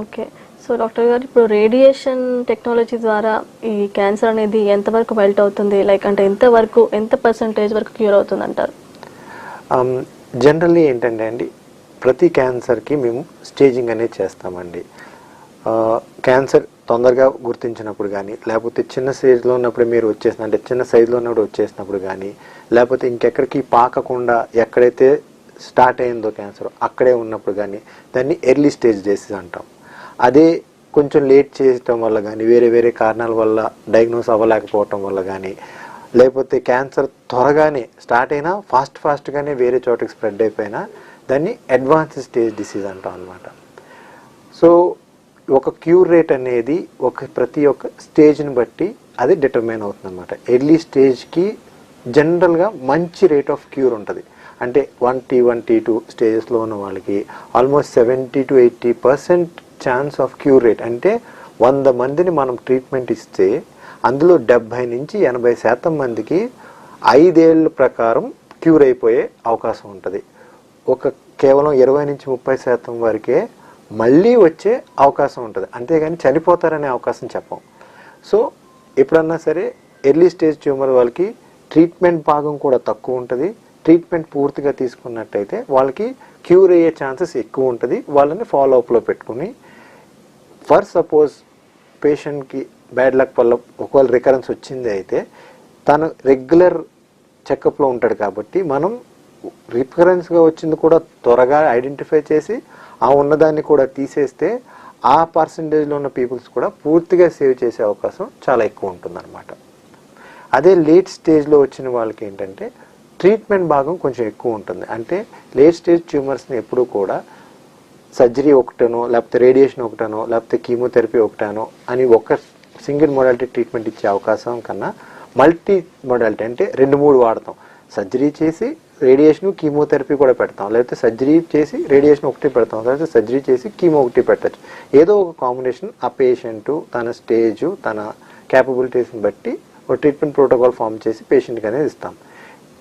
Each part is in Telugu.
ఓకే. సో డాక్టర్ గారు, ఇప్పుడు రేడియేషన్ టెక్నాలజీ ద్వారా ఈ క్యాన్సర్ అనేది ఎంతవరకు మెల్ట్ అవుతుంది? లైక్ అంటే ఎంత పర్సెంటేజ్ వరకు క్యూర్ అవుతుంది అంటారు? జనరల్లీ ఏంటంటే అండి, ప్రతి క్యాన్సర్కి మేము స్టేజింగ్ అనేది చేస్తామండి. క్యాన్సర్ తొందరగా గుర్తించినప్పుడు కానీ, లేకపోతే చిన్న స్టేజ్లో ఉన్నప్పుడు మీరు వచ్చేసిన అంటే చిన్న సైజులో ఉన్నప్పుడు వచ్చేసినప్పుడు కానీ, లేకపోతే ఇంకెక్కడికి పాకకుండా ఎక్కడైతే స్టార్ట్ అయిందో క్యాన్సర్ అక్కడే ఉన్నప్పుడు కానీ దాన్ని ఎర్లీ స్టేజ్ డిసీజ్ అంటాం. అదే కొంచెం లేట్ చేయటం వల్ల కానీ, వేరే వేరే కారణాల వల్ల డయాగ్నోస్ అవ్వలేకపోవటం వల్ల కానీ, లేకపోతే క్యాన్సర్ త్వరగానే స్టార్ట్ అయినా ఫాస్ట్గానే వేరే చోటకి స్ప్రెడ్ అయిపోయినా దాన్ని అడ్వాన్స్ స్టేజ్ డిసీజ్ అంటాం అనమాట. సో ఒక క్యూర్ రేట్ అనేది ప్రతి ఒక్క స్టేజ్ని బట్టి అది డిటర్మైన్ అవుతుంది అనమాట. ఎర్లీ స్టేజ్కి జనరల్గా మంచి రేట్ ఆఫ్ క్యూర్ ఉంటుంది. అంటే 1T1 T2 స్టేజెస్లో ఉన్న వాళ్ళకి almost 70 to 80% chance of cure rate. అంటే 100 మందిని మనం ట్రీట్మెంట్ ఇస్తే అందులో 70 నుంచి 80% మందికి 5 ఏళ్ళ ప్రకారం క్యూర్ అయిపోయే అవకాశం ఉంటుంది. కేవలం 20 నుంచి 30% వరకే మళ్ళీ వచ్చే అవకాశం ఉంటుంది, అంతేగాని చనిపోతారనే అవకాశం చెప్పం. సో ఎప్పుడన్నా సరే ఎర్లీ స్టేజ్ ట్యూమర్ వాళ్ళకి ట్రీట్మెంట్ భాగం కూడా తక్కువ ఉంటుంది. ట్రీట్మెంట్ పూర్తిగా తీసుకున్నట్టయితే వాళ్ళకి క్యూర్ అయ్యే ఛాన్సెస్ ఎక్కువ ఉంటుంది. వాళ్ళని ఫాలో అప్లో పెట్టుకుని, ఫర్ సపోజ్ పేషెంట్కి బ్యాడ్ లక్ వల్ల ఒకవేళ రికరెన్స్ వచ్చింది అయితే తను రెగ్యులర్ చెకప్లో ఉంటాడు కాబట్టి మనం రికరెన్స్గా వచ్చింది కూడా త్వరగా ఐడెంటిఫై చేసి ఆ ఉన్నదాన్ని కూడా తీసేస్తే ఆ పర్సంటేజ్లో ఉన్న పీపుల్స్ కూడా పూర్తిగా సేవ్ చేసే అవకాశం చాలా ఎక్కువ ఉంటుందన్నమాట. అదే లేట్ స్టేజ్లో వచ్చిన వాళ్ళకి ఏంటంటే ట్రీట్మెంట్ భాగం కొంచెం ఎక్కువ ఉంటుంది. అంటే లేట్ స్టేజ్ ట్యూమర్స్ని ఎప్పుడూ కూడా సర్జరీ ఒకటనో, లేకపోతే రేడియేషన్ ఒకటనో, లేకపోతే కీమోథెరపీ ఒకటనో అని ఒక సింగిల్ మోడాలిటీ ట్రీట్మెంట్ ఇచ్చే అవకాశం కన్నా మల్టీ మోడాలిటీ అంటే 2-3 వాడతాం. సర్జరీ చేసి రేడియేషన్ కీమోథెరపీ కూడా పెడతాం, లేకపోతే సర్జరీ చేసి రేడియేషన్ ఒకటి పెడతాం, లేకపోతే సర్జరీ చేసి కీమో ఒకటి పెట్టచ్చు. ఏదో ఒక కాంబినేషన్ ఆ పేషెంట్ తన స్టేజ్ తన క్యాపబిలిటీస్ని బట్టి ఒక ట్రీట్మెంట్ ప్రోటోకాల్ ఫామ్ చేసి పేషెంట్కి అనేది ఇస్తాం.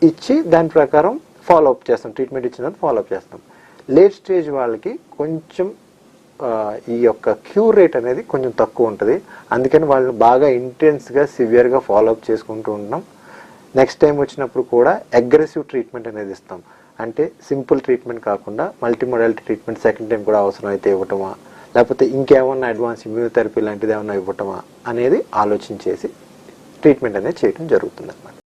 ఇచ్చి దాని ప్రకారం ఫాలోఅప్ చేస్తాం. ట్రీట్మెంట్ ఇచ్చిన తర్వాత ఫాలోఅప్ చేస్తాం. లేట్ స్టేజ్ వాళ్ళకి కొంచెం ఈ యొక్క క్యూర్ రేట్ అనేది కొంచెం తక్కువ ఉంటుంది. అందుకని వాళ్ళని బాగా ఇంటెన్స్గా సివియర్గా ఫాలోఅప్ చేసుకుంటూ ఉంటాం. నెక్స్ట్ టైం వచ్చినప్పుడు కూడా అగ్రెసివ్ ట్రీట్మెంట్ అనేది ఇస్తాం. అంటే సింపుల్ ట్రీట్మెంట్ కాకుండా multi modality treatment second time కూడా అవసరం అయితే ఇవ్వటమా, లేకపోతే ఇంకేమన్నా అడ్వాన్స్ ఇమ్యూనోథెరపీ లాంటిది ఏమన్నా ఇవ్వటమా అనేది ఆలోచించేసి ట్రీట్మెంట్ అనేది చేయడం జరుగుతుంది అన్నమాట.